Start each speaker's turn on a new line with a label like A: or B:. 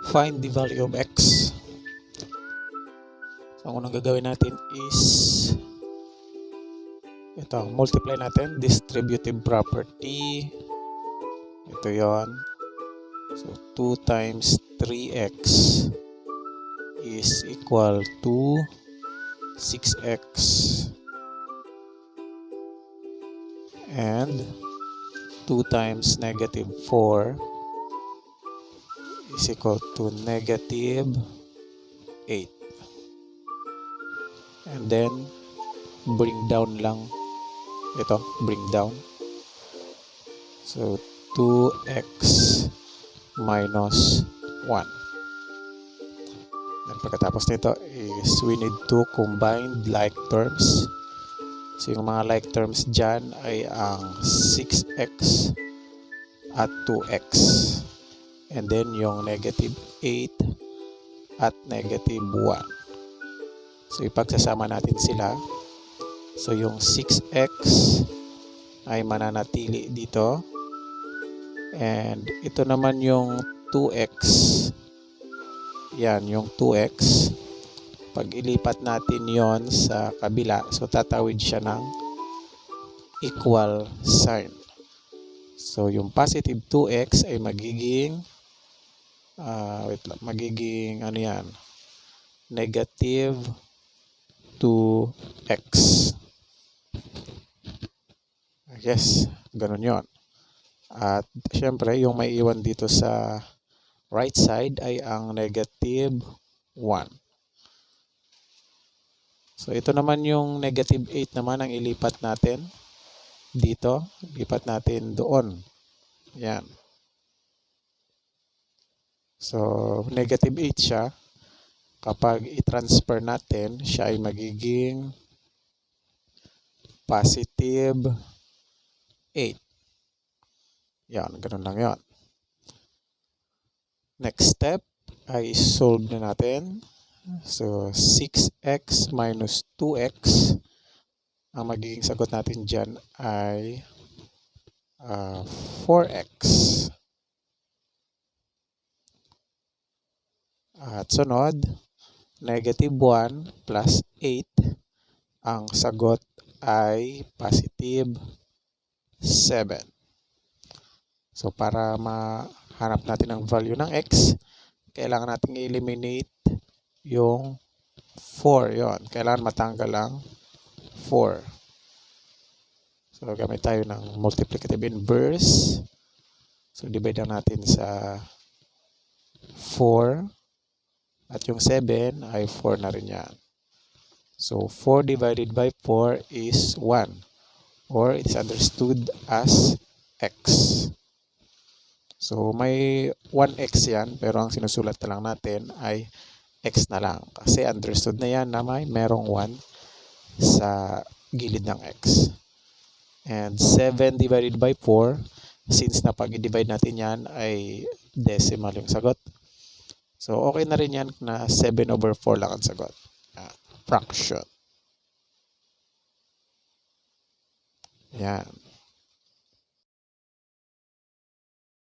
A: Find the value of x. So, ang unang gagawin natin is ito, multiply natin, distributive property. Ito yon. So, 2 times 3x is equal to 6x. And 2 times negative 4 is equal to negative 8. And then, bring down lang. Ito, bring down. So, 2x minus 1. Then, pagkatapos nito is we need to combine like terms. So, yung mga like terms dyan ay ang 6x at 2x. And then, yung negative 8 at negative 1. So, ipagsasama natin sila. So, yung 6x ay mananatili dito. And ito naman yung 2x. Yan, yung 2x. Pag ilipat natin yon sa kabila, so tatawid siya ng equal sign. So, yung positive 2x ay magiging magiging ano yan? Negative 2x. Yes, ganun yon. At syempre, yung may iwan dito sa right side ay ang negative 1. So, ito naman yung negative 8 naman ang ilipat natin dito. Ilipat natin doon. Yan. So, negative 8 siya. Kapag i-transfer natin, siya ay magiging positive 8. Yan, ganun lang yan. Next step ay solve na natin. So, 6x minus 2x. Ang magiging sagot natin dyan ay 4x. At sunod, negative 1 plus 8. Ang sagot ay positive 7. So, para mahanap natin ang value ng x, kailangan natin i-eliminate yung 4. Yon. Kailangan matanggal ang 4. So, gamit tayo ng multiplicative inverse. So, divide lang natin sa 4. At yung 7 ay 4 na rin yan. So, 4 divided by 4 is 1. Or it is understood as x. So, may 1x yan. Pero ang sinusulat na lang natin ay x na lang. Kasi understood na yan na may merong 1 sa gilid ng x. And 7 divided by 4, since na pag i-divide natin yan ay decimal yung sagot. So, okay na rin yan na 7/4 lang ang sagot. Fraction. Yan.